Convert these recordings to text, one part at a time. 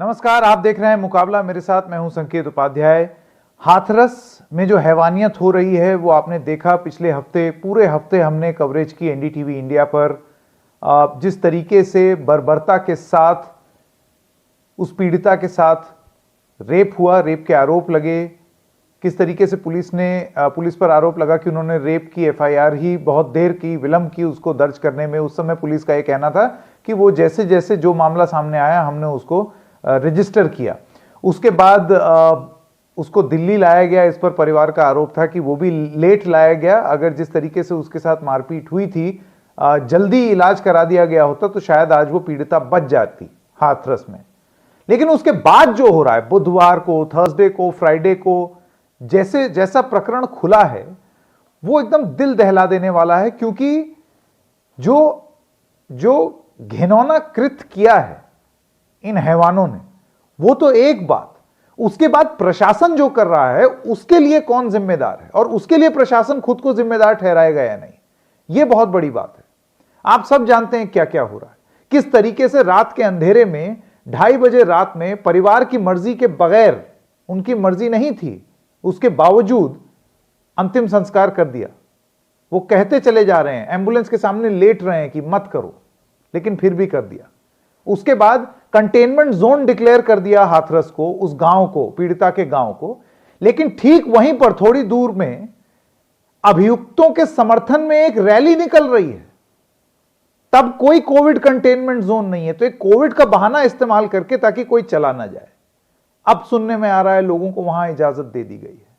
नमस्कार, आप देख रहे हैं मुकाबला। मेरे साथ मैं हूं संकेत उपाध्याय। हाथरस में जो हैवानियत हो रही है वो आपने देखा। पिछले हफ्ते पूरे हफ्ते हमने कवरेज की एनडीटीवी इंडिया पर। जिस तरीके से बर्बरता के साथ उस पीड़िता के साथ रेप हुआ, रेप के आरोप लगे, किस तरीके से पुलिस पर आरोप लगा कि उन्होंने रेप की एफआईआर ही बहुत देर की, विलंब की उसको दर्ज करने में। उस समय पुलिस का यह कहना था कि वो जैसे जैसे जो मामला सामने आया हमने उसको रजिस्टर किया। उसके बाद उसको दिल्ली लाया गया। इस पर परिवार का आरोप था कि वो भी लेट लाया गया। अगर जिस तरीके से उसके साथ मारपीट हुई थी, जल्दी इलाज करा दिया गया होता तो शायद आज वो पीड़िता बच जाती हाथरस में। लेकिन उसके बाद जो हो रहा है, बुधवार को, थर्सडे को, फ्राइडे को जैसा प्रकरण खुला है वो एकदम दिल दहला देने वाला है। क्योंकि जो घिनौना कृत्य किया है इन हैवानों ने वो तो एक बात, उसके बाद प्रशासन जो कर रहा है उसके लिए कौन जिम्मेदार है और उसके लिए प्रशासन खुद को जिम्मेदार ठहराएगा या नहीं, यह बहुत बड़ी बात है। आप सब जानते हैं क्या क्या हो रहा है, किस तरीके से रात के अंधेरे में 2:30 बजे रात में परिवार की मर्जी के बगैर, उनकी मर्जी नहीं थी उसके बावजूद अंतिम संस्कार कर दिया। वो कहते चले जा रहे हैं, एम्बुलेंस के सामने लेट रहे हैं कि मत करो, लेकिन फिर भी कर दिया। उसके बाद कंटेनमेंट जोन डिक्लेयर कर दिया हाथरस को, उस गांव को, पीड़िता के गांव को। लेकिन ठीक वहीं पर थोड़ी दूर में अभियुक्तों के समर्थन में एक रैली निकल रही है। तब कोई कोविड कंटेनमेंट जोन नहीं है, तो एक कोविड का बहाना इस्तेमाल करके ताकि कोई चला ना जाए। अब सुनने में आ रहा है लोगों को वहां इजाजत दे दी गई है।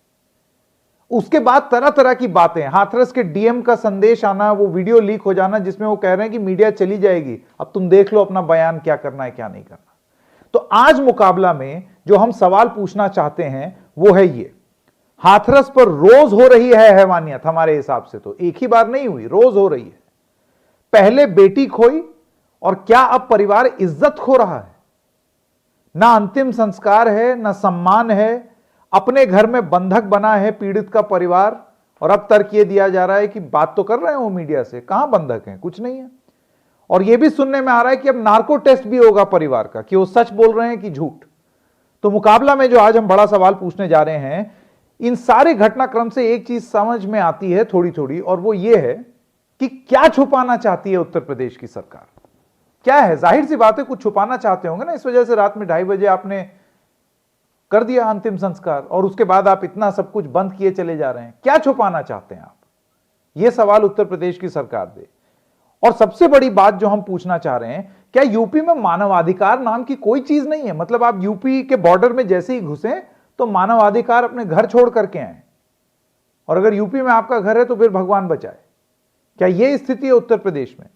उसके बाद तरह तरह की बातें, हाथरस के डीएम का संदेश आना, वो वीडियो लीक हो जाना जिसमें वो कह रहे हैं कि मीडिया चली जाएगी, अब तुम देख लो अपना बयान, क्या करना है क्या नहीं करना। तो आज मुकाबला में जो हम सवाल पूछना चाहते हैं वो है ये, हाथरस पर रोज हो रही है हैवानियत। हमारे हिसाब से तो एक ही बार नहीं हुई, रोज हो रही है। पहले बेटी खोई और क्या अब परिवार इज्जत खो रहा है। ना अंतिम संस्कार है, ना सम्मान है। अपने घर में बंधक बना है पीड़ित का परिवार। और अब तर्क यह दिया जा रहा है कि बात तो कर रहे हैं वो मीडिया से, कहां बंधक है, कुछ नहीं है। और यह भी सुनने में आ रहा है कि अब नार्को टेस्ट भी होगा परिवार का, कि वो सच बोल रहे हैं कि झूठ। तो मुकाबला में जो आज हम बड़ा सवाल पूछने जा रहे हैं, इन सारे घटनाक्रम से एक चीज समझ में आती है थोड़ी थोड़ी, और वो ये है कि क्या छुपाना चाहती है उत्तर प्रदेश की सरकार। क्या है, जाहिर सी बात है कुछ छुपाना चाहते होंगे ना, इस वजह से रात में 2:30 बजे आपने कर दिया अंतिम संस्कार और उसके बाद आप इतना सब कुछ बंद किए चले जा रहे हैं। क्या छुपाना चाहते हैं आप, यह सवाल उत्तर प्रदेश की सरकार दे। और सबसे बड़ी बात जो हम पूछना चाह रहे हैं, क्या यूपी में मानवाधिकार नाम की कोई चीज नहीं है? मतलब आप यूपी के बॉर्डर में जैसे ही घुसे तो मानवाधिकार अपने घर छोड़ करके आए, और अगर यूपी में आपका घर है तो फिर भगवान बचाए। क्या यह स्थिति है उत्तर प्रदेश में?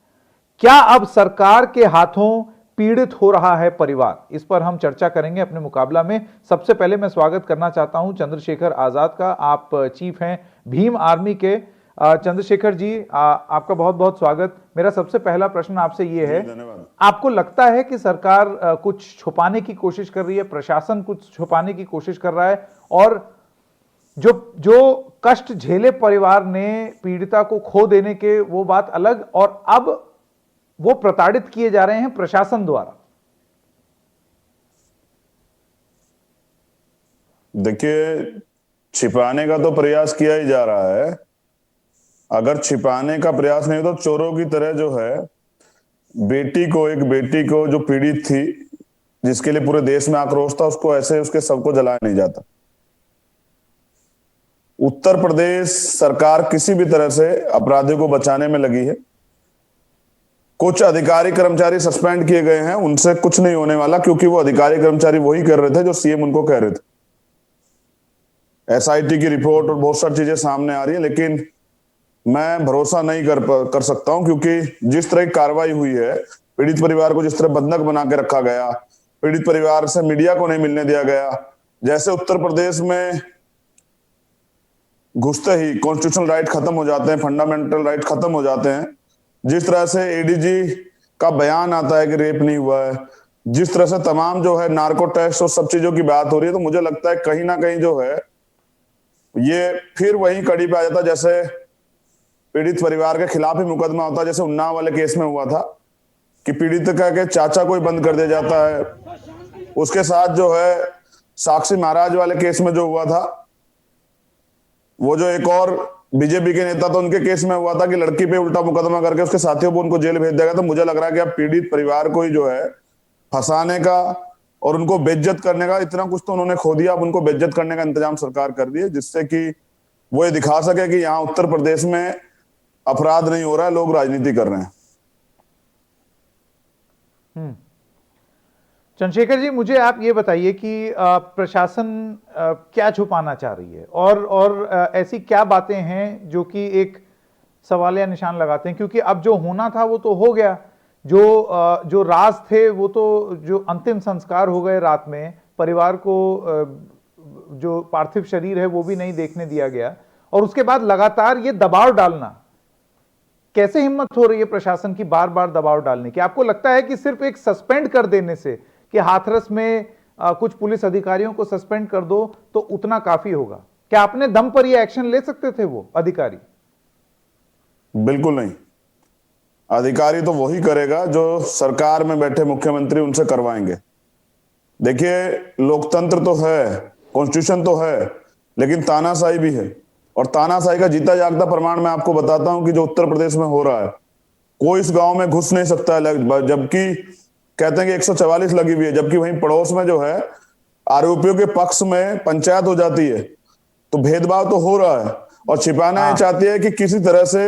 क्या अब सरकार के हाथों पीड़ित हो रहा है परिवार? इस पर हम चर्चा करेंगे अपने मुकाबला में। सबसे पहले मैं स्वागत करना चाहता हूं चंद्रशेखर आजाद का। आप चीफ हैं भीम आर्मी के। चंद्रशेखर जी, आपका बहुत बहुत स्वागत। मेरा सबसे पहला प्रश्न आपसे ये है, आपको लगता है कि सरकार कुछ छुपाने की कोशिश कर रही है, प्रशासन कुछ छुपाने की कोशिश कर रहा है, और जो कष्ट झेले परिवार ने पीड़िता को खो देने के, वो बात अलग, और अब वो प्रताड़ित किए जा रहे हैं प्रशासन द्वारा? देखिए, छिपाने का तो प्रयास किया ही जा रहा है। अगर छिपाने का प्रयास नहीं हो तो चोरों की तरह जो है, एक बेटी को जो पीड़ित थी, जिसके लिए पूरे देश में आक्रोश था, उसको ऐसे उसके शव को जलाया नहीं जाता। उत्तर प्रदेश सरकार किसी भी तरह से अपराधियों को बचाने में लगी है। कुछ अधिकारी कर्मचारी सस्पेंड किए गए हैं, उनसे कुछ नहीं होने वाला, क्योंकि वो अधिकारी कर्मचारी वही कर रहे थे जो सीएम उनको कह रहे थे। एसआईटी की रिपोर्ट और बहुत सारी चीजें सामने आ रही है, लेकिन मैं भरोसा नहीं कर सकता हूं, क्योंकि जिस तरह की कार्रवाई हुई है, पीड़ित परिवार को जिस तरह बंधक बना के रखा गया, पीड़ित परिवार से मीडिया को नहीं मिलने दिया गया, जैसे उत्तर प्रदेश में घुसते ही कॉन्स्टिट्यूशनल राइट खत्म हो जाते हैं, फंडामेंटल राइट खत्म हो जाते हैं, जिस तरह से एडीजी का बयान आता है कि रेप नहीं हुआ है, जिस तरह से तमाम जो है नार्को टेस्ट और सब चीजों की बात हो रही है, तो मुझे लगता है कहीं ना कहीं जो है ये फिर वही कड़ी पे आ जाता, जैसे पीड़ित परिवार के खिलाफ ही मुकदमा होता, जैसे उन्नाव वाले केस में हुआ था कि पीड़ित का के चाचा को ही बंद कर दिया जाता है, उसके साथ जो है साक्षी महाराज वाले केस में जो हुआ था, वो जो एक और बीजेपी के नेता तो उनके केस में हुआ था कि लड़की पे उल्टा मुकदमा करके उसके साथियों को उनको जेल भेज दिया गया। तो मुझे लग रहा है कि अब पीड़ित परिवार को ही जो है फंसाने का और उनको बेइज्जत करने का इतना कुछ तो उन्होंने खो दिया, अब उनको बेइज्जत करने का इंतजाम सरकार कर दिए, जिससे कि वो ये दिखा सके कि यहाँ उत्तर प्रदेश में अपराध नहीं हो रहा है, लोग राजनीति कर रहे हैं। चंद्रशेखर जी, मुझे आप ये बताइए कि प्रशासन क्या छुपाना चाह रही है और ऐसी क्या बातें हैं जो कि एक सवालिया निशान लगाते हैं, क्योंकि अब जो होना था वो तो हो गया, जो राज थे वो तो, जो अंतिम संस्कार हो गए रात में, परिवार को जो पार्थिव शरीर है वो भी नहीं देखने दिया गया, और उसके बाद लगातार ये दबाव डालना, कैसे हिम्मत हो रही है प्रशासन की बार बार दबाव डालने की? आपको लगता है कि सिर्फ एक सस्पेंड कर देने से, कि हाथरस में कुछ पुलिस अधिकारियों को सस्पेंड कर दो तो उतना काफी होगा? क्या अपने दम पर ये एक्शन ले सकते थे वो अधिकारी? बिल्कुल नहीं। अधिकारी तो वही करेगा जो सरकार में बैठे मुख्यमंत्री उनसे करवाएंगे। देखिए, लोकतंत्र तो है, कॉन्स्टिट्यूशन तो है, लेकिन तानाशाही भी है, और तानाशाही का जीता जागता प्रमाण मैं आपको बताता हूं कि जो उत्तर प्रदेश में हो रहा है, कोई इस गांव में घुस नहीं सकता है, जबकि कहते हैं कि 144 लगी हुई है, जबकि वहीं पड़ोस में जो है आरोपियों के पक्ष में पंचायत हो जाती है। तो भेदभाव तो हो रहा है, और छिपाना ये चाहती है कि किसी तरह से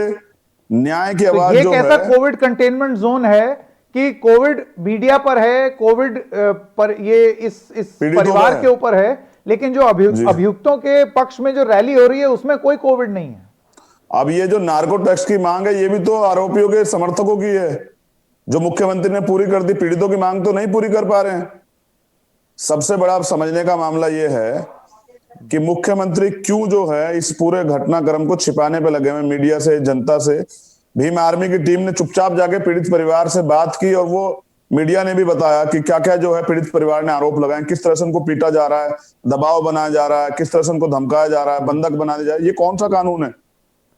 न्याय की आवाज ये जो कैसा है, कोविड कंटेनमेंट जोन है कि कोविड मीडिया पर है, कोविड पर ये इस परिवार के ऊपर है, लेकिन जो अभियुक्तों के पक्ष में जो रैली हो रही है उसमें कोई कोविड नहीं है। अब ये जो नार्को टैक्स की मांग है, ये भी तो आरोपियों के समर्थकों की है, जो मुख्यमंत्री ने पूरी कर दी। पीड़ितों की मांग तो नहीं पूरी कर पा रहे हैं। सबसे बड़ा समझने का मामला ये है कि मुख्यमंत्री क्यों जो है इस पूरे घटनाक्रम को छिपाने पे लगे हुए, मीडिया से, जनता से। भीम आर्मी की टीम ने चुपचाप जाके पीड़ित परिवार से बात की, और वो मीडिया ने भी बताया कि क्या क्या जो है पीड़ित परिवार ने आरोप लगाए, किस तरह से उनको पीटा जा रहा है, दबाव बनाया जा रहा है, किस तरह से उनको धमकाया जा रहा है, बंधक बना दिया जा रहा है। ये कौन सा कानून है?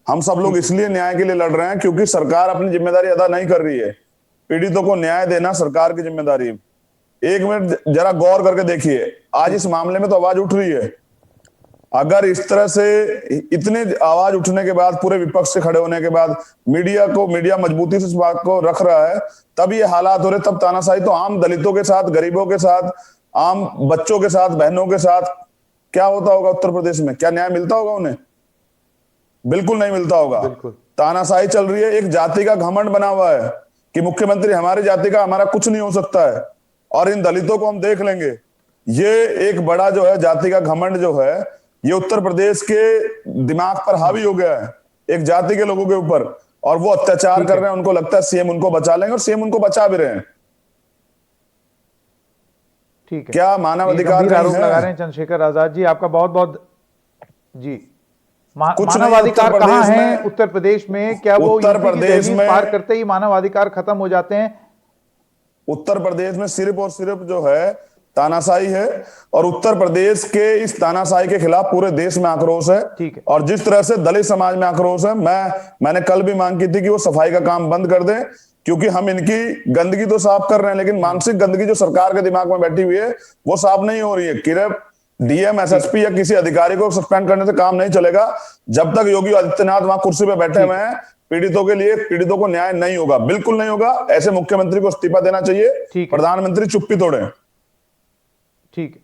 हम सब लोग इसलिए न्याय के लिए लड़ रहे हैं क्योंकि सरकार अपनी जिम्मेदारी अदा नहीं कर रही है। पीड़ितों को न्याय देना सरकार की जिम्मेदारी है। एक मिनट जरा गौर करके देखिए, आज इस मामले में तो आवाज उठ रही है। अगर इस तरह से इतने आवाज उठने के बाद, पूरे विपक्ष से खड़े होने के बाद, मीडिया मजबूती से इस बात को रख रहा है, तब ये हालात हो रहे, तब तानाशाही तो आम दलितों के साथ, गरीबों के साथ, आम बच्चों के साथ, बहनों के साथ क्या होता होगा उत्तर प्रदेश में? क्या न्याय मिलता होगा उन्हें? बिल्कुल नहीं मिलता होगा। तानाशाही चल रही है, एक जाति का घमंड बना हुआ है कि मुख्यमंत्री हमारी जाति का, हमारा कुछ नहीं हो सकता है, और इन दलितों को हम देख लेंगे। ये एक बड़ा जो है जाति का घमंड जो है, ये उत्तर प्रदेश के दिमाग पर हावी हो गया है, एक जाति के लोगों के ऊपर, और वो अत्याचार कर रहे हैं। उनको लगता है सीएम उनको बचा लेंगे, और सीएम उनको बचा भी रहे हैं। ठीक है, क्या मानव अधिकार आरोप लगा रहे हैं चंद्रशेखर आजाद जी? आपका बहुत बहुत जी। मानवाधिकार कहां है उत्तर प्रदेश में? क्या वो उत्तर प्रदेश में पार करते ही मानवाधिकार खत्म हो जाते हैं? उत्तर प्रदेश में सिर्फ और सिर्फ जो है तानाशाही है, और उत्तर प्रदेश के इस तानाशाही के खिलाफ पूरे देश में आक्रोश है। ठीक है। और जिस तरह से दलित समाज में आक्रोश है, मैंने कल भी मांग की थी कि वो सफाई का काम बंद कर दें, क्योंकि हम इनकी गंदगी तो साफ कर रहे हैं, लेकिन मानसिक गंदगी जो सरकार के दिमाग में बैठी हुई है वो साफ नहीं हो रही है। सिर्फ डीएम, एसएसपी या किसी अधिकारी को सस्पेंड करने से काम नहीं चलेगा। जब तक योगी आदित्यनाथ वहां कुर्सी पे बैठे हुए हैं, पीड़ितों के लिए, पीड़ितों को न्याय नहीं होगा, बिल्कुल नहीं होगा। ऐसे मुख्यमंत्री को इस्तीफा देना चाहिए, प्रधानमंत्री चुप्पी तोड़े। ठीक है,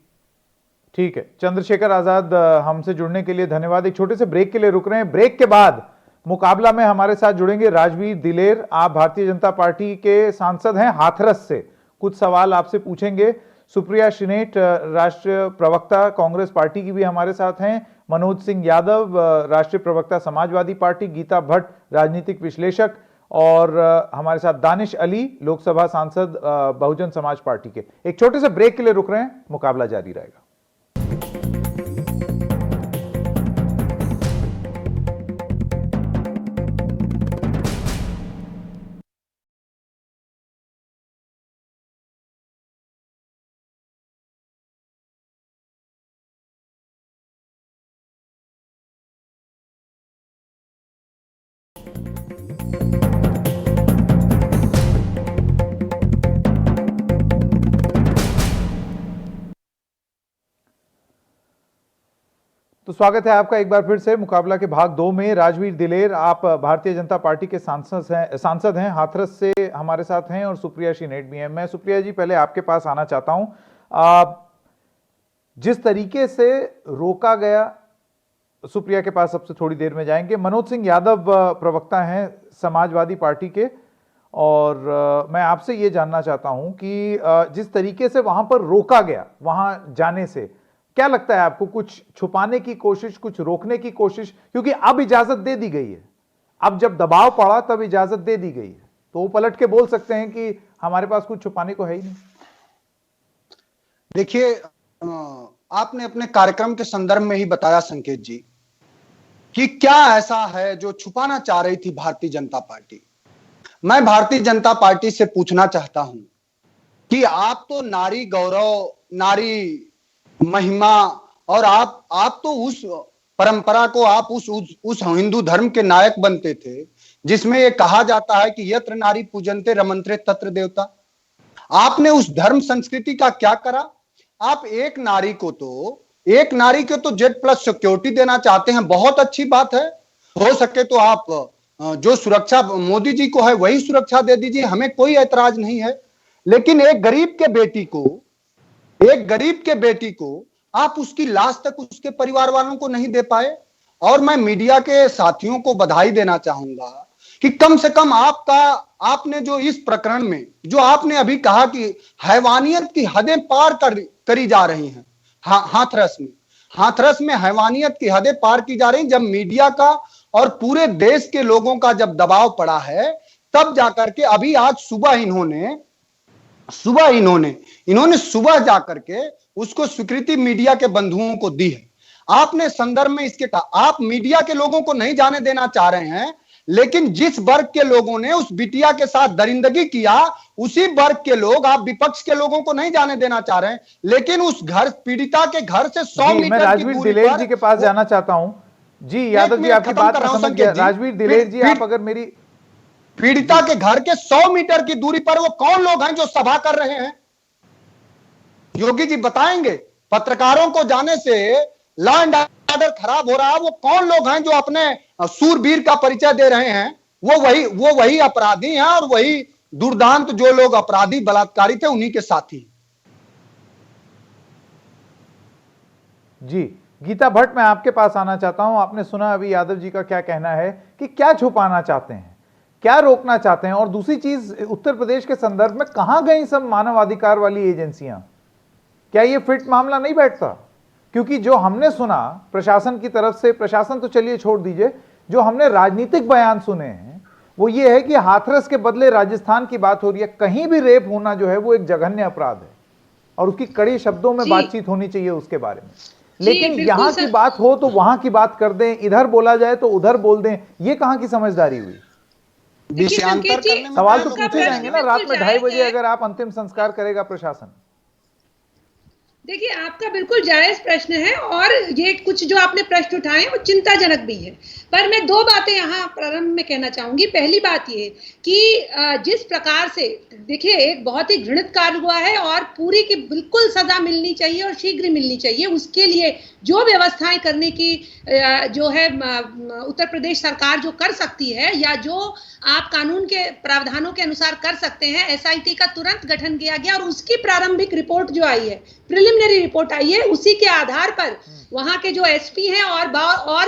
ठीक है। चंद्रशेखर आजाद, हमसे जुड़ने के लिए धन्यवाद। एक छोटे से ब्रेक के लिए रुक रहे हैं। ब्रेक के बाद मुकाबला में हमारे साथ जुड़ेंगे राजवीर दिलेर। आप भारतीय जनता पार्टी के सांसद हैं हाथरस से, कुछ सवाल आपसे पूछेंगे। सुप्रिया श्रीनेट, राष्ट्रीय प्रवक्ता कांग्रेस पार्टी की भी हमारे साथ हैं। मनोज सिंह यादव, राष्ट्रीय प्रवक्ता समाजवादी पार्टी। गीता भट्ट, राजनीतिक विश्लेषक। और हमारे साथ दानिश अली, लोकसभा सांसद बहुजन समाज पार्टी के। एक छोटे से ब्रेक के लिए रुक रहे हैं, मुकाबला जारी रहेगा। स्वागत है आपका एक बार फिर से मुकाबला के भाग 2 में। राजवीर दिलेर, आप भारतीय जनता पार्टी के सांसद हैं, हाथरस से हमारे साथ हैं, और सुप्रिया श्रीनेट भी हैं। मैं सुप्रिया जी पहले आपके पास आना चाहता हूं। जिस तरीके से रोका गया, सुप्रिया के पास सबसे थोड़ी देर में जाएंगे। मनोज सिंह यादव प्रवक्ता हैं समाजवादी पार्टी के, और मैं आपसे ये जानना चाहता हूं कि जिस तरीके से वहां पर रोका गया, वहां जाने से क्या लगता है आपको? कुछ छुपाने की कोशिश, कुछ रोकने की कोशिश? क्योंकि अब इजाजत दे दी गई है, अब जब दबाव पड़ा तब इजाजत दे दी गई है, तो वो पलट के बोल सकते हैं कि हमारे पास कुछ छुपाने को है ही नहीं। देखिए, आपने अपने कार्यक्रम के संदर्भ में ही बताया संकेत जी कि क्या ऐसा है जो छुपाना चाह रही थी भारतीय जनता पार्टी। मैं भारतीय जनता पार्टी से पूछना चाहता हूं कि आप तो नारी गौरव, नारी महिमा, और आप तो उस परंपरा को, आप उस हिंदू धर्म के नायक बनते थे जिसमें यह कहा जाता है कि यत्र नारी पूजन्ते रमन्ते तत्र देवता। आपने उस धर्म संस्कृति का क्या करा? आप एक नारी को तो Z+ सिक्योरिटी देना चाहते हैं, बहुत अच्छी बात है। हो सके तो आप जो सुरक्षा मोदी जी को है वही सुरक्षा दे दीजिए, हमें कोई ऐतराज नहीं है। लेकिन एक गरीब के बेटी को आप उसकी लाश तक उसके परिवार वालों को नहीं दे पाए। और मैं मीडिया के साथियों को बधाई देना चाहूंगा कि कम से कम आपने जो इस प्रकरण में जो आपने अभी कहा कि हैवानियत की हदें पार करी जा रही हैं, हाथरस में हैवानियत की हदें पार की जा रही, जब मीडिया का और पूरे देश के लोगों का जब दबाव पड़ा है, तब जाकर के अभी आज सुबह इन्होंने सुबह जाकर के उसको स्वीकृति मीडिया के बंधुओं को दी है। आपने संदर्भ में इसके कहा, आप मीडिया के लोगों को नहीं जाने देना चाह रहे हैं, लेकिन जिस वर्ग के लोगों ने उस बिटिया के साथ दरिंदगी किया, उसी वर्ग के लोग, आप विपक्ष के लोगों को नहीं जाने देना चाह रहे हैं। लेकिन उस पीड़िता के घर से 100 मीटर मैं राजवीर दिलेर जी के पास जाना चाहता हूं। जी यादव जी, आपकी बात मैं समझ गया। राजवीर दिलेर जी, आप अगर मेरी, पीड़िता के घर के 100 मीटर की दूरी पर वो कौन लोग हैं जो सभा कर रहे हैं? योगी जी बताएंगे। पत्रकारों को जाने से लॉ एंड ऑर्डर खराब हो रहा है। वो कौन लोग हैं जो अपने सूरवीर का परिचय दे रहे हैं? वो वही अपराधी हैं, और वही दुर्दांत जो लोग अपराधी बलात्कारी थे, उन्हीं के साथी। जी गीता भट्ट, मैं आपके पास आना चाहता हूं। आपने सुना अभी यादव जी का क्या कहना है कि क्या छुपाना चाहते हैं, क्या रोकना चाहते हैं। और दूसरी चीज, उत्तर प्रदेश के संदर्भ में कहां गई सब मानवाधिकार वाली एजेंसियां? क्या ये फिट मामला नहीं बैठता? क्योंकि जो हमने सुना प्रशासन की तरफ से, प्रशासन तो चलिए छोड़ दीजिए, जो हमने राजनीतिक बयान सुने हैं वो ये है कि हाथरस के बदले राजस्थान की बात हो रही है। कहीं भी रेप होना जो है वो एक जघन्य अपराध है, और उसकी कड़ी शब्दों में बातचीत होनी चाहिए उसके बारे में। लेकिन यहां की बात हो तो वहां की बात कर दें, इधर बोला जाए तो उधर बोल दें, ये कहां की समझदारी हुई? सवाल तो पूछे जाएंगे ना रात में 2:30 बजे अगर आप अंतिम संस्कार करेगा प्रशासन। देखिए, आपका बिल्कुल जायज प्रश्न है, और ये कुछ जो आपने प्रश्न उठाए वो चिंताजनक भी है। पर मैं 2 बातें यहाँ प्रारंभ में कहना चाहूंगी। पहली बात ये कि जिस प्रकार से, देखिए, एक बहुत ही घृणित कार्य हुआ है, और पूरी की बिल्कुल सजा मिलनी चाहिए और शीघ्र मिलनी चाहिए। उसके लिए जो व्यवस्थाएं करने की जो है उत्तर प्रदेश सरकार जो कर सकती है, या जो आप कानून के प्रावधानों के अनुसार कर सकते हैं, SIT का तुरंत गठन किया गया, और उसकी प्रारंभिक रिपोर्ट जो आई है, प्रिलिमिनरी रिपोर्ट आई है, उसी के आधार पर वहां के जो SP हैं और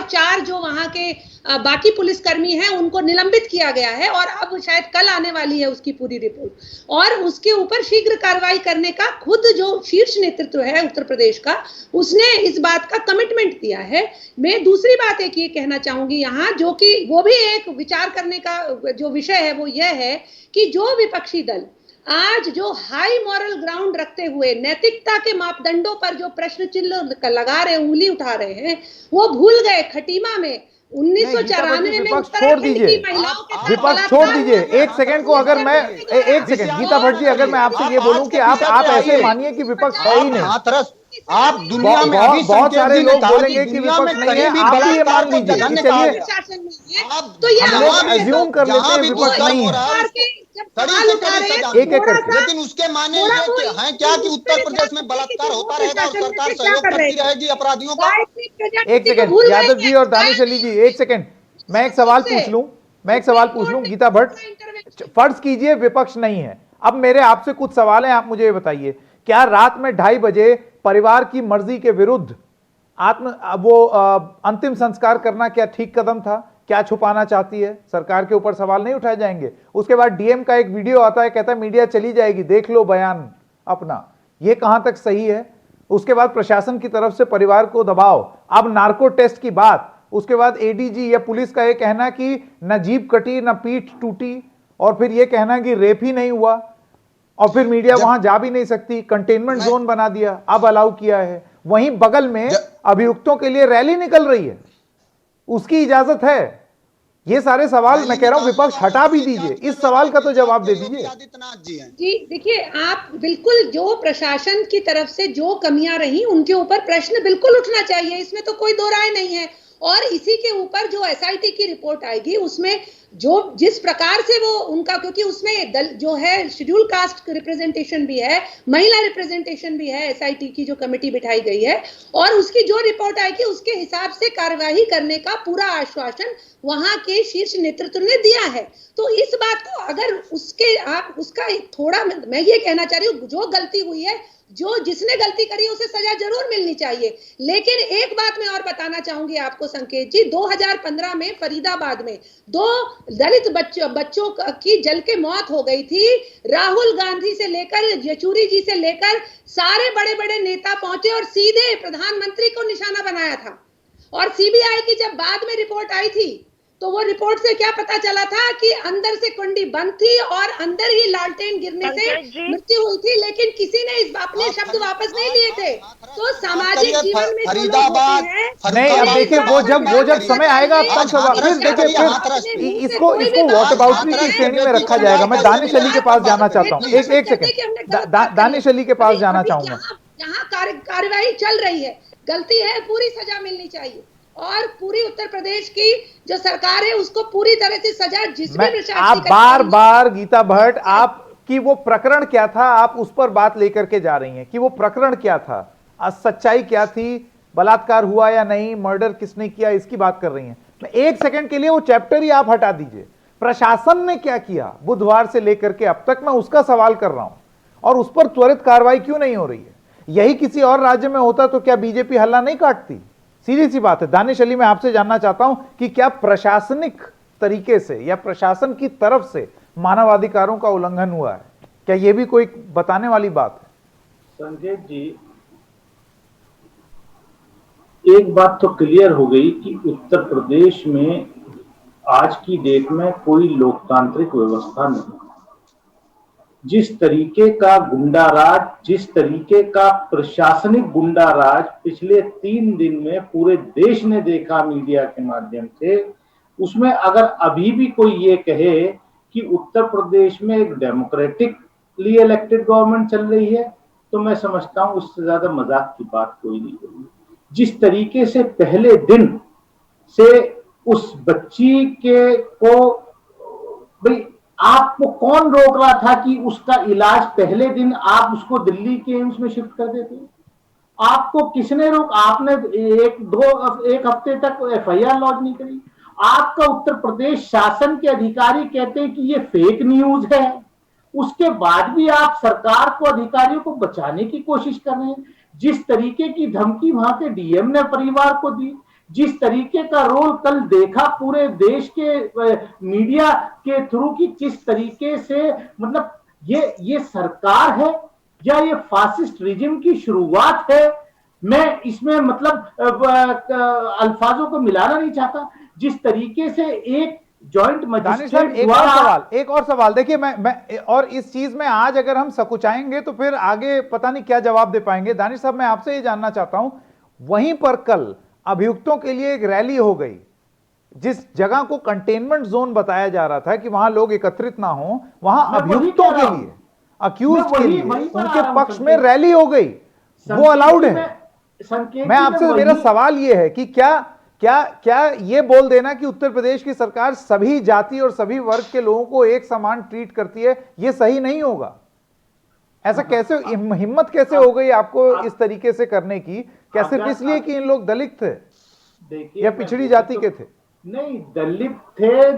4 जो वहां के बाकी पुलिसकर्मी हैं उनको निलंबित किया गया है, और अब शायद कल आने वाली है उसकी पूरी रिपोर्ट। और उसके ऊपर शीघ्र कार्रवाई करने का खुद जो शीर्ष नेतृत्व है उत्तर प्रदेश का, उसने इस बात का कमिटमेंट दिया है। मैं दूसरी बात एक ये कहना चाहूंगी यहाँ, जो कि वो भी एक विचार करने का जो विषय है, वो यह है कि जो विपक्षी दल आज जो हाई मॉरल ग्राउंड रखते हुए नैतिकता के मापदंडों पर जो प्रश्न चिन्ह लगा रहे, उंगली उठा रहे हैं, वो भूल गए खटीमा में 1994 में उत्तराखंड की महिलाओं के साथ विपक्ष छोड़ दीजिए। एक सेकंड को, अगर मैं एक सेकंड गीता भट्ट जी, अगर मैं आपसे ये बोलूं कि आप ऐसे मानिए कि विपक्ष है ही नहीं, आप दुनिया में अभी बहुत सारे लोग बोलेंगे कि विपक्ष नहीं है, आप भी ये मान लीजिए कि चलिए तो ये हम लोग अज्यूम कर लेते हैं विपक्ष नहीं है। बड़ी सवाल से उठा बड़ी रहे हैं, सजा एक एक थोड़ा करके। सा लेकिन उसके माने थोड़ा ये वो कि है क्या कि इस उत्तर पे प्रदेश में ध्यान बलात्कार देने होता की रहेगा और प्रशासन में सरकार से क्या सहयोग कर रहे करती थे। रहेगी अपराधियों का। गायत्री प्रजापति एक को सेकंड, भूल गए यादव जी क्या? और दानिश अली जी, एक सेकंड, मैं एक सवाल पूछ लूं, मैं एक सवाल पूछ लूं। गीता भट्ट, फर्ज कीजिए विपक्ष नहीं है, अब मेरे आपसे कुछ सवाल हैं, आप मुझे ये बताइए, क्या रात में 2:30 बजे परिवार की मर्जी के विरुद्ध अंतिम संस्कार करना क्या ठीक कदम था? क्या छुपाना चाहती है सरकार? के ऊपर सवाल नहीं उठाए जाएंगे? उसके बाद डीएम का एक वीडियो आता है, कहता है मीडिया चली जाएगी, देख लो बयान अपना, यह कहां तक सही है? उसके बाद प्रशासन की तरफ से परिवार को दबाव, अब नार्को टेस्ट की बात, उसके बाद एडीजी या पुलिस का यह कहना कि न जीभ कटी न पीठ टूटी, और फिर यह कहना कि रेप ही नहीं हुआ, और फिर मीडिया वहां जा भी नहीं सकती, कंटेनमेंट जोन बना दिया, अब अलाउ किया है। वहीं बगल में अभियुक्तों के लिए रैली निकल रही है, उसकी इजाजत है। ये सारे सवाल मैं कह रहा हूं विपक्ष हटा भी दीजिए, इस सवाल का तो जवाब दे दीजिए। आदित्यनाथ जी हैं। जी देखिए, आप बिल्कुल जो प्रशासन की तरफ से जो कमियां रही उनके ऊपर प्रश्न बिल्कुल उठना चाहिए, इसमें तो कोई दो राय नहीं है। और इसी के ऊपर जो एसआईटी की रिपोर्ट आएगी उसमें जो जिस प्रकार से वो उनका, क्योंकि उसमें दल जो है शेड्यूल कास्ट रिप्रेजेंटेशन भी है, महिला रिप्रेजेंटेशन भी है, एसआईटी की जो कमेटी बिठाई गई है, और उसकी जो रिपोर्ट आएगी उसके हिसाब से कार्यवाही करने का पूरा आश्वासन वहां के शीर्ष नेतृत्व ने दिया है। तो इस बात को अगर उसके आप उसका थोड़ा, मैं ये कहना चाह रही हूँ, जो गलती हुई है, जो जिसने गलती करी उसे सजा जरूर मिलनी चाहिए। लेकिन एक बात मैं और बताना चाहूंगी आपको संकेत जी, 2015 में फरीदाबाद में 2 दलित बच्चों की जल के मौत हो गई थी। राहुल गांधी से लेकर येचुरी जी से लेकर सारे बड़े बड़े नेता पहुंचे और सीधे प्रधानमंत्री को निशाना बनाया था। और सीबीआई की जब बाद में रिपोर्ट आई थी तो वो रिपोर्ट से क्या पता चला था कि अंदर से कुंडी बंद थी और अंदर ही लालटेन गिरने से मृत्यु हुई थी, लेकिन किसी ने इस अपने शब्द वापस नहीं लिए थे। तो सामाजिक जीवन में जो लोग होते हैं, नहीं, अब देखिए वो जब समय आएगा तब सवाल, फिर देखिए फिर इसको व्हाट अबाउटरी की श्रेणी में रखा जाएगा। मैं दानिश अली के पास जाना चाहता हूँ, एक सेकंड, दानिश अली के पास जाना चाहूंगा। यहाँ कार्यवाही चल रही है, गलती है, पूरी सजा मिलनी चाहिए, और पूरी उत्तर प्रदेश की जो सरकार है उसको पूरी तरह से सजा जिसमें आप बार बार गीता भट्ट, आपकी वो प्रकरण क्या था, आप उस पर बात लेकर के जा रही हैं कि वो प्रकरण क्या था, सच्चाई क्या थी, बलात्कार हुआ या नहीं, मर्डर किसने किया, इसकी बात कर रही हैं। मैं एक सेकंड के लिए वो चैप्टर ही आप हटा दीजिए, प्रशासन ने क्या किया बुधवार से लेकर के अब तक, मैं उसका सवाल कर रहा हूं, और उस पर त्वरित कार्रवाई क्यों नहीं हो रही है? यही किसी और राज्य में होता तो क्या बीजेपी हल्ला नहीं काटती? सीधी सी बात है। दानिश अली, मैं आपसे जानना चाहता हूं कि क्या प्रशासनिक तरीके से या प्रशासन की तरफ से मानवाधिकारों का उल्लंघन हुआ है? क्या यह भी कोई बताने वाली बात है? संजय जी, एक बात तो क्लियर हो गई कि उत्तर प्रदेश में आज की डेट में कोई लोकतांत्रिक व्यवस्था नहीं। जिस तरीके का गुंडाराज, जिस तरीके का प्रशासनिक गुंडाराज पिछले 3 दिन में पूरे देश ने देखा मीडिया के माध्यम से, उसमें अगर अभी भी कोई ये कहे कि उत्तर प्रदेश में एक डेमोक्रेटिकली इलेक्टेड गवर्नमेंट चल रही है, तो मैं समझता हूं उससे ज्यादा मजाक की बात कोई नहीं होगी। जिस तरीके से पहले दिन से उस बच्ची के को, भाई आपको कौन रोक रहा था कि उसका इलाज पहले दिन आप उसको दिल्ली के एम्स में शिफ्ट कर देते? आपको किसने रोक? आपने एक हफ्ते तक एफआईआर लॉन्च नहीं करी। आपका उत्तर प्रदेश शासन के अधिकारी कहते हैं कि ये फेक न्यूज है, उसके बाद भी आप सरकार को, अधिकारियों को बचाने की कोशिश कर रहे हैं। जिस तरीके की धमकी वहां के डीएम ने परिवार को दी, जिस तरीके का रोल कल देखा पूरे देश के मीडिया के थ्रू कि किस तरीके से, मतलब ये सरकार है या ये फासिस्ट रिजिम की शुरुआत है? मैं इसमें मतलब अल्फाजों को मिलाना नहीं चाहता। जिस तरीके से एक जॉइंट मजिस्ट्रेट, एक और सवाल देखिए, मैं और इस चीज में आज अगर हम सकुचाएंगे तो फिर आगे पता नहीं क्या जवाब दे पाएंगे। दानिश साहब, मैं आपसे ये जानना चाहता हूं, वहीं पर कल अभियुक्तों के लिए एक रैली हो गई, जिस जगह को कंटेनमेंट जोन बताया जा रहा था कि वहां लोग एकत्रित ना हो, वहां अभियुक्तों के लिए, अक्यूज के लिए, उनके पक्ष में रैली हो गई, वो अलाउड है? मैं आपसे, मेरा सवाल यह है कि क्या क्या ये बोल देना कि उत्तर प्रदेश की सरकार सभी जाति और सभी वर्ग के लोगों को एक समान ट्रीट करती है, ये सही नहीं होगा? ऐसा कैसे, हिम्मत कैसे हो गई आपको इस तरीके से करने की? क्या सिर्फ इसलिए कि इन लोग दलित थे या पिछड़ी जाति के थे? नहीं,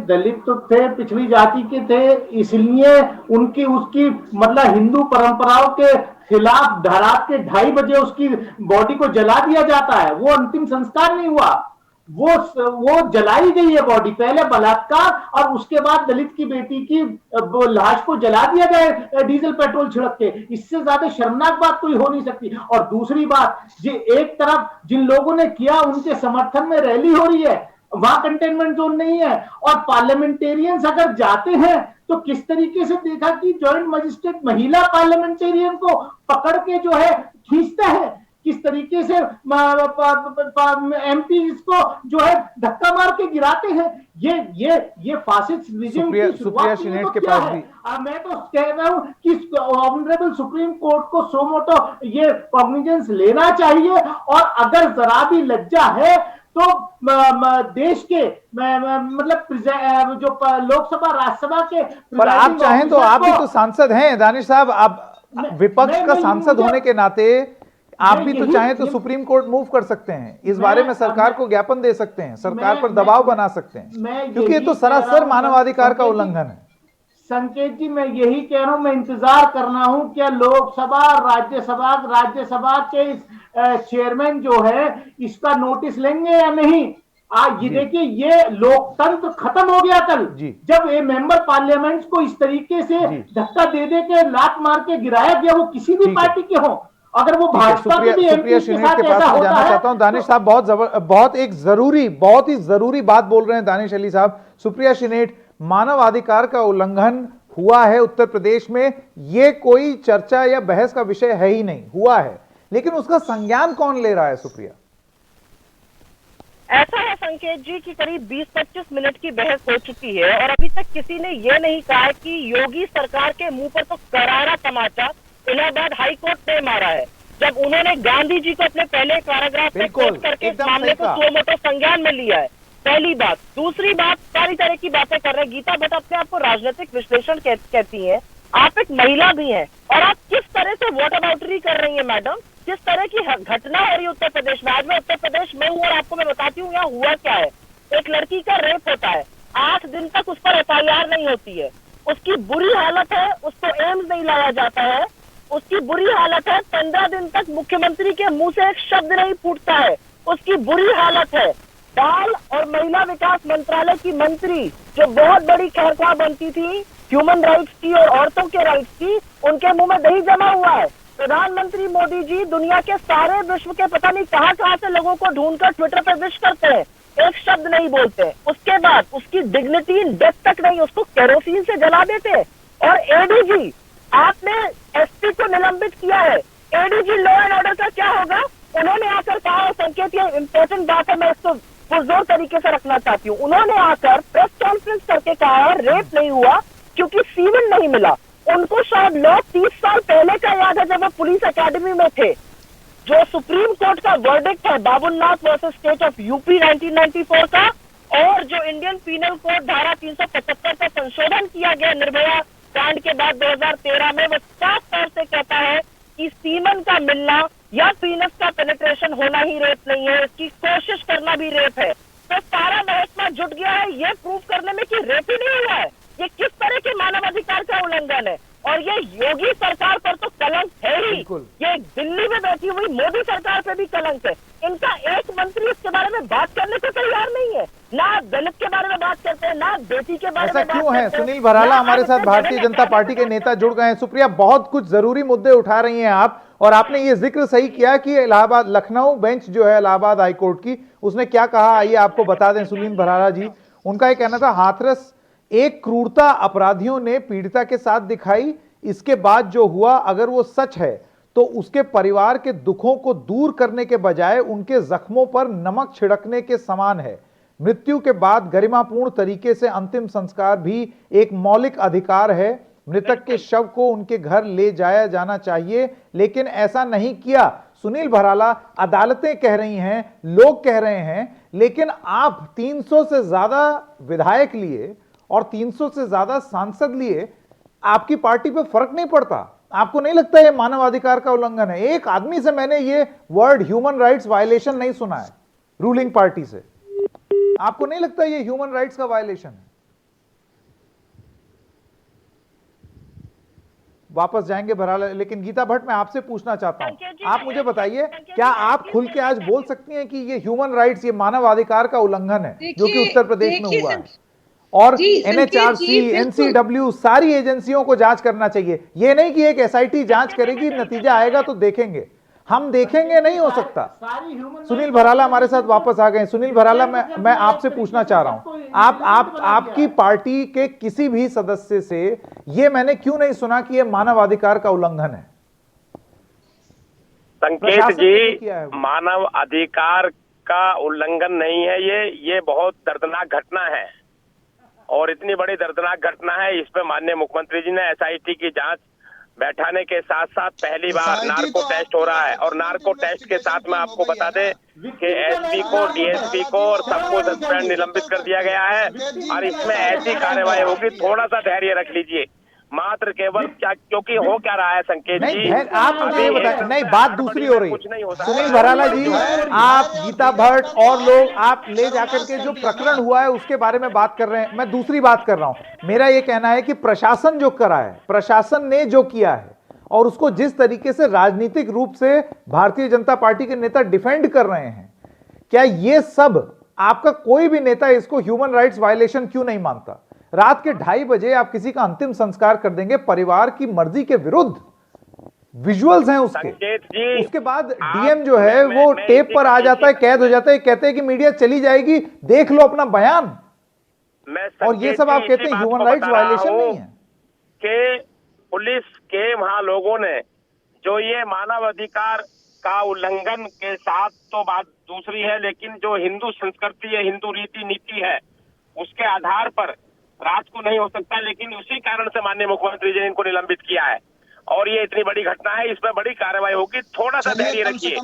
दलित तो थे, पिछड़ी जाति के थे, इसलिए उनकी उसकी मतलब हिंदू परंपराओं के खिलाफ रात के 2:30 बजे उसकी बॉडी को जला दिया जाता है। वो अंतिम संस्कार नहीं हुआ, वो जलाई गई है बॉडी, पहले बलात्कार और उसके बाद दलित की बेटी की लाश को जला दिया गया डीजल पेट्रोल छिड़क के। इससे ज्यादा शर्मनाक बात कोई हो नहीं सकती। और दूसरी बात, एक तरफ जिन लोगों ने किया उनके समर्थन में रैली हो रही है, वहां कंटेनमेंट जोन नहीं है, और पार्लियामेंटेरियंस अगर जाते हैं तो किस तरीके से देखा कि जॉइंट मजिस्ट्रेट महिला पार्लियामेंटेरियन को पकड़ के जो है खींचता है, किस तरीके से एमपी इसको जो है धक्का मार के गिराते हैं। ये फासिस्ट रिजिम की शुरुआत के पास भी मैं तो कह रहा हूं कि ऑनरेबल सुप्रीम कोर्ट को सो मोटो ये कॉग्निजेंस लेना चाहिए, और अगर जरा भी लज्जा है तो देश के मतलब जो लोकसभा राज्यसभा के, पर आप चाहें तो आप भी तो सांसद हैं दानिश साहब, आप विपक्ष का सांसद होने के नाते आप भी तो चाहें तो सुप्रीम कोर्ट मूव कर सकते हैं, इस बारे में सरकार को ज्ञापन दे सकते हैं, सरकार पर दबाव बना सकते हैं, क्योंकि ये तो सरासर मानवाधिकार का उल्लंघन है। संकेत जी, मैं यही कह रहा हूं, मैं इंतजार कर रहा हूं क्या लोकसभा राज्यसभा के चेयरमैन जो है इसका नोटिस लेंगे या नहीं। ये देखिए, ये लोकतंत्र खत्म हो गया कल, जब ये मेंबर पार्लियामेंट को इस तरीके से धक्का दे के लात मार के गिराया गया, वो किसी भी पार्टी के हो, अगर वो भाजपा के भी एमपी के साथ ऐसा होता है। चाहता हूं दानिश साहब, बहुत ही जरूरी बात बोल रहे हैं दानिश अली साहब। सुप्रिया शिनेट, मानवाधिकार का उल्लंघन हुआ है उत्तर प्रदेश में, ये कोई चर्चा या बहस का विषय है ही नहीं, हुआ है, लेकिन उसका संज्ञान कौन ले रहा है? सुप्रिया, ऐसा है संकेत जी कि करीब 20-25 मिनट की बहस हो चुकी है और अभी तक किसी ने यह नहीं कहा कि योगी सरकार के मुंह पर तो करारा तमाचा इलाहाबाद हाई कोर्ट ने मारा है, जब उन्होंने गांधी जी को अपने पहले पैराग्राफ में कोट करके इस मामले को सो मोटो संज्ञान में लिया है। पहली बात। दूसरी बात, सारी तरह की बातें कर रहे हैं। गीता भट्ट अपने आपको राजनीतिक विश्लेषण कहती हैं, आप एक महिला भी हैं, और आप किस तरह से वॉट अबाउटरी कर रही हैं मैडम, किस तरह की घटना हो रही है उत्तर प्रदेश में। आज मैं उत्तर प्रदेश में हूँ और आपको मैं बताती हूँ यहाँ हुआ क्या है। एक लड़की का रेप होता है, 8 दिन तक उस पर FIR नहीं होती है, उसकी बुरी हालत है, उसको एम्स नहीं लाया जाता है, उसकी बुरी हालत है, 15 दिन तक मुख्यमंत्री के मुंह से एक शब्द नहीं फूटता है, उसकी बुरी हालत है। बाल और महिला विकास मंत्रालय की मंत्री जो बहुत बड़ी खैरख्वाह बनती थी ह्यूमन राइट्स की और औरतों के राइट्स की, उनके मुंह में दही जमा हुआ है। प्रधानमंत्री मोदी जी दुनिया के सारे विश्व के पता नहीं कहां से लोगों को ढूंढकर ट्विटर पे विश करते हैं, एक शब्द नहीं बोलते। उसके बाद उसकी डिग्निटी इन डेथ तक नहीं, उसको केरोसिन से जला देते। और ADG, आपने SP को निलंबित किया है, ADG लॉ एंड ऑर्डर का क्या होगा? उन्होंने आकर कहा, संकेत ये इंपॉर्टेंट बात है, मैं इसको पुरजोर तरीके से रखना चाहती हूँ, उन्होंने आकर प्रेस कॉन्फ्रेंस करके कहा रेप नहीं हुआ क्योंकि सीवन नहीं मिला। उनको शायद लॉ 30 साल पहले का याद है, जब वो पुलिस अकेडमी में थे। जो सुप्रीम कोर्ट का वर्डिक्ट है Babulnath versus state of UP 1994 का, और जो इंडियन पीनल कोड धारा 375 का संशोधन किया गया निर्भया कांड के बाद 2013 में, वो साफ तौर से कहता है कि सीमन का मिलना या पीनस का पेनिट्रेशन होना ही रेप नहीं है, इसकी कोशिश करना भी रेप है। तो सारा महकमा जुट गया है ये प्रूव करने में कि रेप ही नहीं हुआ है। ये किस तरह के मानवाधिकार का उल्लंघन है? और ये योगी सरकार पर तो कलंक है ही, ये दिल्ली में बैठी हुई मोदी सरकार पे भी कलंक है। इनका एक मंत्री इसके बारे में बात करने को तैयार नहीं है, ना दलित के बारे में बात करते हैं, ना बेटी के बारे में बात करते हैं। ऐसा क्यों है? सुनील भराला हमारे साथ भारतीय जनता पार्टी के नेता जुड़ गए हैं। सुप्रिया, बहुत कुछ जरूरी मुद्दे उठा रही हैं आप, और आपने ये जिक्र सही किया कि इलाहाबाद लखनऊ बेंच जो है इलाहाबाद हाईकोर्ट की, उसने क्या कहा आइए आपको बता दें। सुनील भराला जी, उनका ये कहना था हाथरस एक क्रूरता अपराधियों ने पीड़िता के साथ दिखाई, इसके बाद जो हुआ अगर वो सच है तो उसके परिवार के दुखों को दूर करने के बजाय उनके जख्मों पर नमक छिड़कने के समान है। मृत्यु के बाद गरिमापूर्ण तरीके से अंतिम संस्कार भी एक मौलिक अधिकार है। मृतक के शव को उनके घर ले जाया जाना चाहिए, लेकिन ऐसा नहीं किया। सुनील भराला, अदालतें कह रही हैं, लोग कह रहे हैं, लेकिन आप 300 से ज्यादा विधायक लिए और 300 से ज्यादा सांसद लिए, आपकी पार्टी पे फर्क नहीं पड़ता। आपको नहीं लगता ये मानवाधिकार का उल्लंघन है? एक आदमी से मैंने ये वर्ड ह्यूमन राइट्स वायलेशन नहीं सुना है रूलिंग पार्टी से। आपको नहीं लगता ये ह्यूमन राइट्स का वायलेशन है? वापस जाएंगे भराला, लेकिन गीता भट्ट मैं आपसे पूछना चाहता हूं, आप मुझे बताइए, क्या आप खुल के आज बोल सकती हैं कि ये ह्यूमन राइट्स, ये मानवाधिकार का उल्लंघन है जो कि उत्तर प्रदेश में हुआ है? और एनएचआरसी, एनसीडब्ल्यू, सारी एजेंसियों को जांच करना चाहिए। ये नहीं कि एक एसआईटी जांच करेगी, नतीजा आएगा तो देखेंगे। हम देखेंगे नहीं हो सकता। सुनील भराला हमारे साथ वापस आ गए। सुनील भराला, मैं आपसे पूछना चाह रहा हूं, आपकी पार्टी के किसी भी सदस्य से ये मैंने क्यों नहीं सुना कि ये मानवाधिकार का उल्लंघन है? संकेत जी, मानव अधिकार का उल्लंघन नहीं है ये बहुत दर्दनाक घटना है, और इतनी बड़ी दर्दनाक घटना है, इस पे माननीय मुख्यमंत्री जी ने एसआईटी की जांच बैठाने के साथ साथ पहली बार नार्को टेस्ट हो रहा है, और नार्को टेस्ट के साथ में आपको बता दें कि एसपी को, डीएसपी को और सबको सस्पेंड, निलंबित कर दिया गया है, और इसमें ऐसी कार्रवाई होगी, थोड़ा सा धैर्य रख लीजिए। मात्र केवल क्या, क्योंकि हो क्या रहा है संकेत जी, आप मुझे बताइए, नहीं बात दूसरी हो रही है। सुनील भराला जी, आप, गीता भट्ट और लोग, आप ले जाकर के जो प्रकरण हुआ है उसके बारे में बात कर रहे हैं, मैं दूसरी बात कर रहा हूं। मेरा ये कहना है कि प्रशासन जो करा है, प्रशासन ने जो किया है, और उसको जिस तरीके से राजनीतिक रूप से भारतीय जनता पार्टी के नेता डिफेंड कर रहे हैं, क्या ये सब, आपका कोई भी नेता इसको ह्यूमन राइट्स वायलेशन क्यों नहीं मानता? रात के 2:30 बजे आप किसी का अंतिम संस्कार कर देंगे परिवार की मर्जी के विरुद्ध, विजुअल्स हैं उसके बाद डीएम जो है वो टेप पर आ जाता है, कैद हो जाता है, कहते हैं कि मीडिया चली जाएगी, देख लो अपना बयान, और ये सब आप कहते हैं ह्यूमन राइट्स वायलेशन नहीं है? कि पुलिस के वहां लोगों ने जो ये मानव अधिकार का उल्लंघन के साथ तो बात दूसरी है, लेकिन जो हिंदू संस्कृति है, हिंदू रीति नीति है, उसके आधार पर रात को नहीं हो सकता, लेकिन उसी कारण से माननीय मुख्यमंत्री जी ने इनको निलंबित किया है, और ये इतनी बड़ी घटना है, इसमें बड़ी कार्रवाई होगी, थोड़ा सा धैर्य रखिए,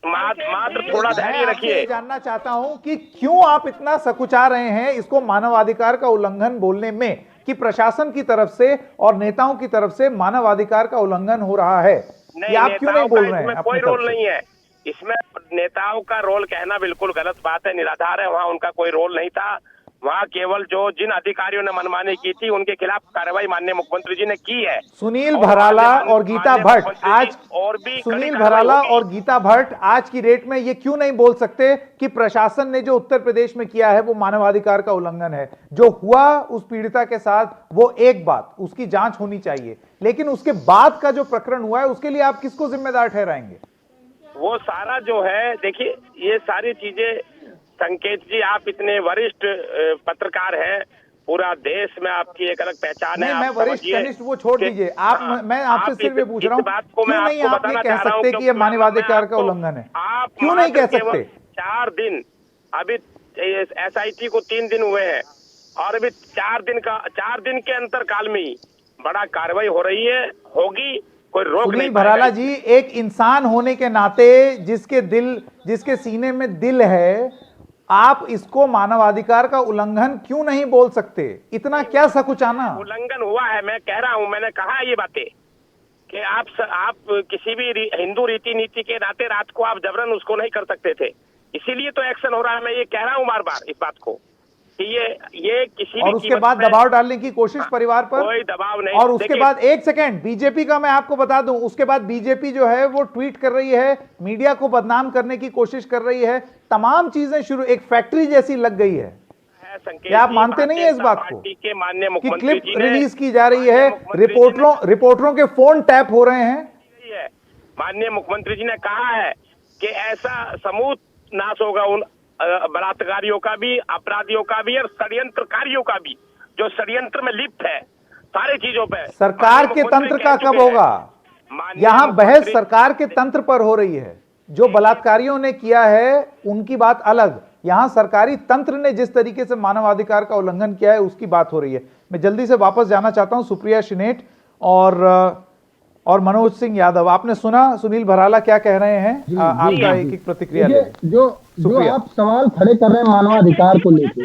मात्र थोड़ा धैर्य रखिए। जानना चाहता हूं कि क्यों आप इतना सकुचा रहे हैं इसको मानवाधिकार का उल्लंघन बोलने में, कि प्रशासन की तरफ से और नेताओं की तरफ से मानवाधिकार का उल्लंघन हो रहा है, ये आप क्यों नहीं बोल रहे हैं? कोई रोल नहीं है इसमें, नेताओं का रोल कहना बिल्कुल गलत बात है, निराधार है, वहाँ उनका कोई रोल नहीं था। वहाँ केवल जो जिन अधिकारियों ने मनमानी की थी उनके खिलाफ कार्रवाई माननीय मुख्यमंत्री जी ने की है। सुनील भराला और गीता भट्ट आज, सुनील भराला और गीता भट्ट आज की डेट में ये क्यों नहीं बोल सकते कि प्रशासन ने जो उत्तर प्रदेश में किया है वो मानवाधिकार का उल्लंघन है? जो हुआ उस पीड़िता के साथ वो एक बात, उसकी जांच होनी चाहिए, लेकिन उसके बाद का जो प्रकरण हुआ है उसके लिए आप किसको जिम्मेदार ठहराएंगे? वो सारा जो है, देखिए ये सारी चीजें, संकेत जी आप इतने वरिष्ठ पत्रकार हैं, पूरा देश में आपकी एक अलग पहचान है। मैं वरिष्ठ कनिष्ठ वो छोड़ दीजिए, आप, मैं आपसे सिर्फ ये पूछ रहा हूँ, क्यों नहीं आप ये कह सकते कि ये मानवाधिकार का उल्लंघन है? आप क्यों नहीं कह सकते? 4 दिन, अभी एसआईटी को 3 दिन हुए हैं, और अभी 4 दिन के अंतरकाल में ही बड़ा कार्रवाई हो रही है, होगी, कोई रोक नहीं। भराला जी, एक इंसान होने के नाते जिसके सीने में दिल है, आप इसको मानवाधिकार का उल्लंघन क्यों नहीं बोल सकते? इतना क्या सकुचाना? उल्लंघन हुआ है, मैं कह रहा हूं, मैंने कहा ये बातें कि आप किसी भी हिंदू रीति नीति के नाते रात को आप जबरन उसको नहीं कर सकते थे, इसीलिए तो एक्शन हो रहा है। मैं ये कह रहा हूं बार बार इस बात को कि ये किसी और उसके बाद दबाव डालने की कोशिश परिवार पर, कोई दबाव नहीं। और उसके बाद एक सेकंड, बीजेपी का मैं आपको बता दूं, उसके बाद बीजेपी जो है वो ट्वीट कर रही है, मीडिया को बदनाम करने की कोशिश कर रही है, तमाम चीजें शुरू, एक फैक्ट्री जैसी लग गई है। क्या आप मानते नहीं है इस बात को कि क्लिप रिलीज की जा रही है, रिपोर्टरों के फोन टैप हो रहे हैं? माननीय मुख्यमंत्री जी ने कहा है कि ऐसा समूह नाश होगा उन बलात्कारियों का भी, अपराधियों का भी, और षड्यंत्रकारियों का भी, जो षड्यंत्र में लिप्त है, सारी चीजों पे। सरकार के तंत्र का कब होगा? यहाँ बहस सरकार के तंत्र पर हो रही है। जो बलात्कारियों ने किया है उनकी बात अलग, यहां सरकारी तंत्र ने जिस तरीके से मानवाधिकार का उल्लंघन किया है उसकी बात हो रही है। मैं जल्दी से वापस जाना चाहता हूं सुप्रिया शिनेट और और मनोज सिंह यादव। आपने सुना सुनील भराला क्या कह रहे हैं, आपका एक एक प्रतिक्रिया ले। जो आप सवाल खड़े कर रहे हैं मानवाधिकार को लेकर,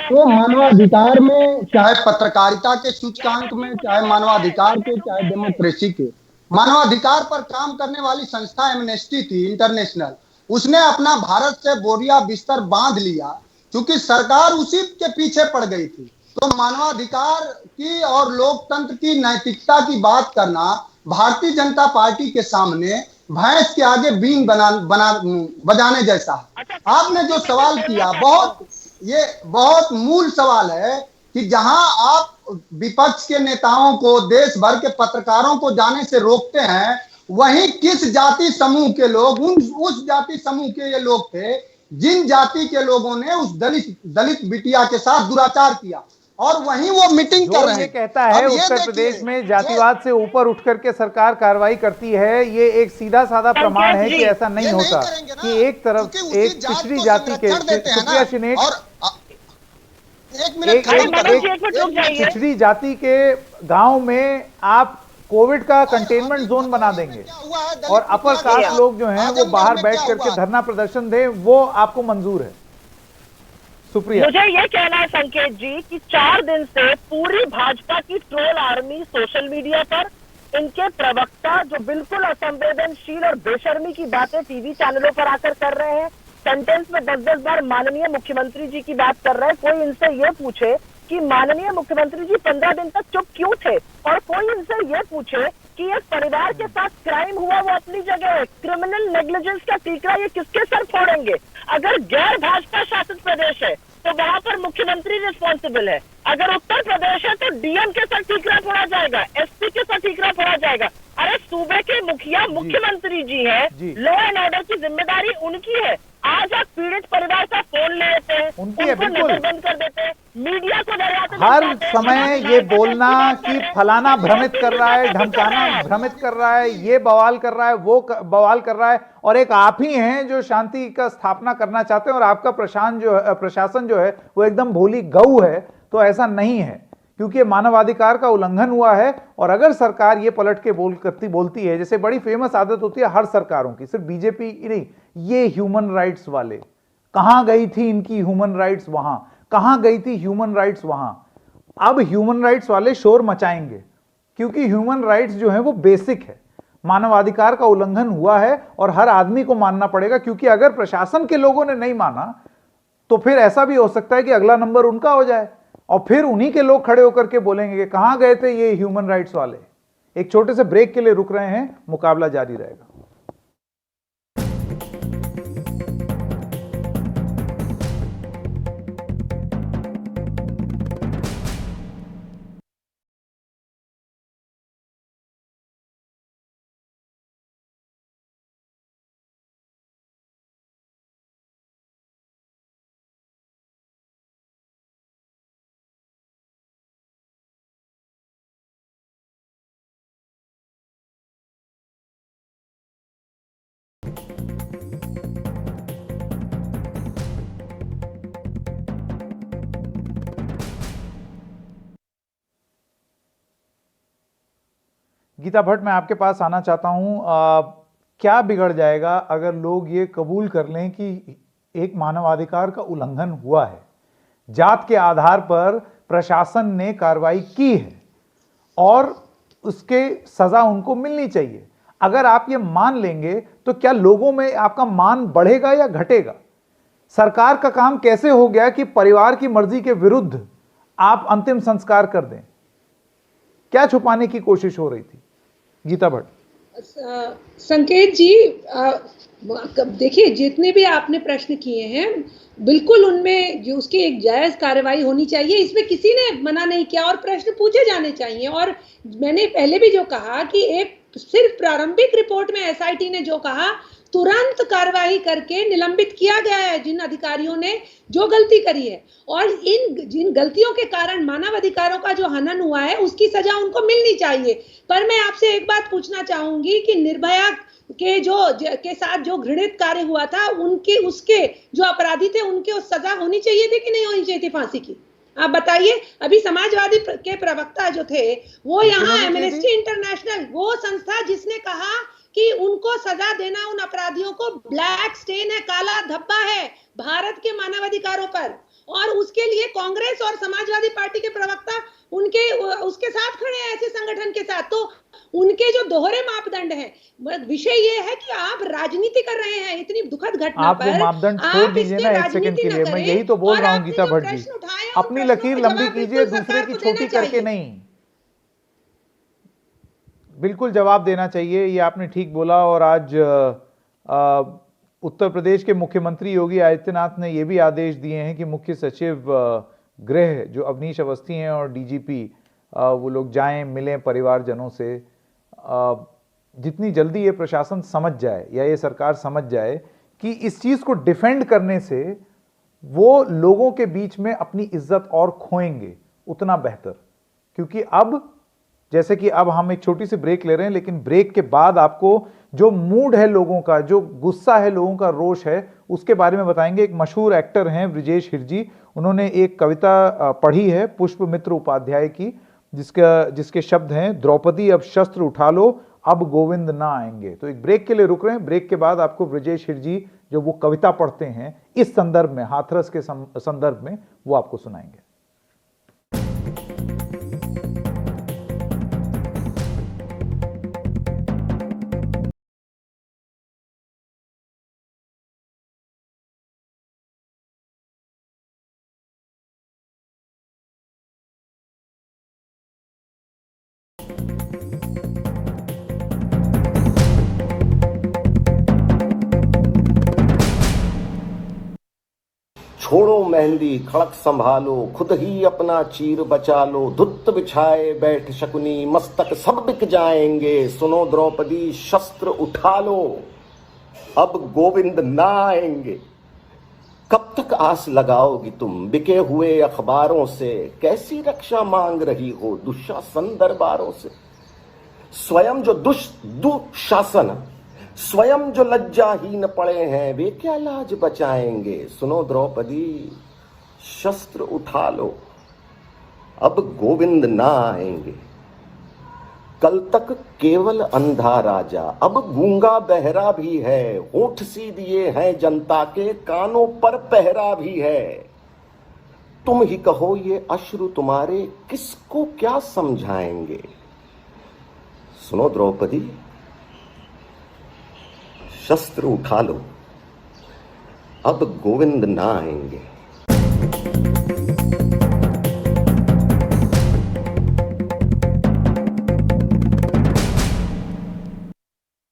तो मानवाधिकार में चाहे पत्रकारिता के सूचकांक में, चाहे मानवाधिकार के, चाहे डेमोक्रेसी के, मानवाधिकार पर काम करने वाली संस्था एमनेस्टी थी इंटरनेशनल, उसने अपना भारत से बोरिया बिस्तर बांध लिया क्योंकि सरकार उसी के पीछे पड़ गई थी। तो मानवाधिकार की और लोकतंत्र की नैतिकता की बात करना भारतीय जनता पार्टी के सामने भैंस के आगे बीन बजाने जैसा है। आपने जो सवाल किया बहुत मूल सवाल है कि जहां आप विपक्ष के नेताओं को, देश भर के पत्रकारों को जाने से रोकते हैं, वहीं किस जाति समूह के लोग, उस जाति समूह के ये लोग थे जिन जाति के लोगों ने उस दलित बिटिया के साथ दुराचार किया, और वहीं वो मीटिंग कर रहे हैं। ये कहता है उत्तर प्रदेश में जातिवाद से ऊपर उठ करके सरकार कार्रवाई करती है, ये एक सीधा साधा प्रमाण है कि ऐसा नहीं होता कि एक तरफ एक पिछड़ी जाति के पिछड़ी जाति के गांव में आप कोविड का कंटेनमेंट जोन बना देंगे और अपर कास्ट लोग जो हैं वो बाहर बैठ करके धरना प्रदर्शन दें, वो आपको मंजूर है? सुप्रिया, मुझे ये कहना है संकेत जी कि 4 दिन से पूरी भाजपा की ट्रोल आर्मी सोशल मीडिया पर, इनके प्रवक्ता जो बिल्कुल असंवेदनशील और बेशर्मी की बातें टीवी चैनलों पर आकर कर रहे हैं, सेंटेंस में 10-10 बार माननीय मुख्यमंत्री जी की बात कर रहे हैं। कोई इनसे ये पूछे कि माननीय मुख्यमंत्री जी 15 दिन तक चुप क्यों थे, और कोई इनसे ये पूछे कि एक परिवार के साथ क्राइम हुआ वो अपनी जगह है, क्रिमिनल नेग्लिजेंस का टीकरा ये किसके सर फोड़ेंगे? अगर गैर भाजपा शासित प्रदेश है तो वहां पर मुख्यमंत्री रिस्पॉन्सिबल है, अगर उत्तर प्रदेश है तो डीएम के साथ ठीकरा फोड़ा जाएगा, एसपी के साथ ठीकरा फोड़ा जाएगा। अरे सूबे के मुखिया मुख्यमंत्री जी हैं, लॉ एंड ऑर्डर की जिम्मेदारी उनकी है। आज आप पीड़ित परिवार का फोन ले लेते हैं, उनको नजरबंद कर देते हैं, मीडिया को डराते, हर समय ये बोलना कि फलाना भ्रमित कर रहा है, ढमकाना भ्रमित कर रहा है, ये बवाल कर रहा है, वो बवाल कर रहा है, और एक आप ही हैं जो शांति का स्थापना करना चाहते हैं और आपका प्रशासन जो है वो एकदम भोली गऊ है। तो ऐसा नहीं है, क्योंकि मानवाधिकार का उल्लंघन हुआ है। और अगर सरकार ये पलट के बोलती है, जैसे बड़ी फेमस आदत होती है हर सरकारों की, सिर्फ बीजेपी ही नहीं, ये ह्यूमन राइट्स वाले, कहां गई थी इनकी ह्यूमन राइट्स वहां, कहां गई थी ह्यूमन राइट्स वहां। अब ह्यूमन राइट्स वाले शोर मचाएंगे, क्योंकि ह्यूमन राइट्स जो है वो बेसिक है। मानवाधिकार का उल्लंघन हुआ है और हर आदमी को मानना पड़ेगा, क्योंकि अगर प्रशासन के लोगों ने नहीं माना तो फिर ऐसा भी हो सकता है कि अगला नंबर उनका हो जाए और फिर उन्हीं के लोग खड़े होकर के बोलेंगे कि कहां गए थे ये ह्यूमन राइट्स वाले। एक छोटे से ब्रेक के लिए रुक रहे हैं, मुकाबला जारी रहेगा। गीता भट्ट, मैं आपके पास आना चाहता हूं। क्या बिगड़ जाएगा अगर लोग ये कबूल कर लें कि एक मानवाधिकार का उल्लंघन हुआ है, जात के आधार पर प्रशासन ने कार्रवाई की है और उसके सजा उनको मिलनी चाहिए? अगर आप ये मान लेंगे तो क्या लोगों में आपका मान बढ़ेगा या घटेगा? सरकार का काम कैसे हो गया कि परिवार की मर्जी के विरुद्ध आप अंतिम संस्कार कर दें? क्या छुपाने की कोशिश हो रही थी? गीता भट्ट। संकेत जी, देखिए जितने भी आपने प्रश्न किए हैं बिल्कुल उनमें जो उसकी एक जायज कार्रवाई होनी चाहिए, इसमें किसी ने मना नहीं किया और प्रश्न पूछे जाने चाहिए। और मैंने पहले भी जो कहा कि एक सिर्फ प्रारंभिक रिपोर्ट में एसआईटी ने जो कहा तुरंत कार्रवाई करके निलंबित किया गया है जिन अधिकारियों ने जो गलती करी है, और जिन गलतियों के कारण मानव अधिकारों का जो हनन हुआ है उसकी सजा उनको मिलनी चाहिए। पर मैं आपसे एक बात पूछना चाहूंगी कि निर्भया के साथ जो घृणित कार्य हुआ था, उसके जो अपराधी थे उनके सजा होनी चाहिए थी कि नहीं होनी चाहिए थी फांसी की? आप बताइए। अभी समाजवादी के प्रवक्ता जो थे वो यहाँ एमनेस्टी इंटरनेशनल, वो संस्था जिसने कहा कि उनको सजा देना उन अपराधियों को ब्लैक स्टेन है, काला धब्बा है भारत के मानवाधिकारों पर, और उसके लिए कांग्रेस और समाजवादी पार्टी के प्रवक्ता उसके साथ खड़े हैं, ऐसे संगठन के साथ। तो उनके जो दोहरे मापदंड हैं, विषय ये है कि आप राजनीति कर रहे हैं इतनी दुखद घटना आप पर। वो मापदंड छोड़ दीजिए ना एक सेकंड के लिए, मैं यही तो बोल रहा हूं गीता भट्ट जी, अपनी लकीर लंबी कीजिए, दूसरे की छोटी करके नहीं। बिल्कुल जवाब देना चाहिए, ये आपने ठीक बोला। और आज उत्तर प्रदेश के मुख्यमंत्री योगी आदित्यनाथ ने यह भी आदेश दिए हैं कि मुख्य सचिव गृह जो अवनीश अवस्थी हैं और डीजीपी वो लोग जाएं, मिलें परिवारजनों से। जितनी जल्दी ये प्रशासन समझ जाए या ये सरकार समझ जाए कि इस चीज को डिफेंड करने से वो लोगों के बीच में अपनी इज्जत और खोएंगे, उतना बेहतर। क्योंकि अब जैसे कि अब हम एक छोटी सी ब्रेक ले रहे हैं, लेकिन ब्रेक के बाद आपको जो मूड है लोगों का, जो गुस्सा है लोगों का, रोष है, उसके बारे में बताएंगे। एक मशहूर एक्टर हैं ब्रिजेश हिरजी, उन्होंने एक कविता पढ़ी है पुष्पमित्र उपाध्याय की, जिसके शब्द हैं, द्रौपदी अब शस्त्र उठा लो, अब गोविंद ना आएंगे। तो एक ब्रेक के लिए रुक रहे हैं, ब्रेक के बाद आपको ब्रिजेश हिरजी जो वो कविता पढ़ते हैं इस संदर्भ में, हाथरस के संदर्भ में, वो आपको सुनाएंगे। छोड़ो मेहंदी खड़क संभालो, खुद ही अपना चीर बचा लो, धुत बिछाए बैठ शकुनी, मस्तक सब बिक जाएंगे, सुनो द्रौपदी शस्त्र उठा लो, अब गोविंद ना आएंगे। कब तक आस लगाओगी तुम बिके हुए अखबारों से, कैसी रक्षा मांग रही हो दुशासन दरबारों से। स्वयं जो दुशासन, स्वयं जो लज्जाहीन पड़े हैं, वे क्या लाज बचाएंगे। सुनो द्रौपदी शस्त्र उठा लो, अब गोविंद ना आएंगे। कल तक केवल अंधा राजा, अब गूंगा बहरा भी है, होठ सी दिए हैं जनता के, कानों पर पहरा भी है। तुम ही कहो ये अश्रु तुम्हारे किसको क्या समझाएंगे। सुनो द्रौपदी शस्त्र उठा लो, अब गोविंद ना आएंगे।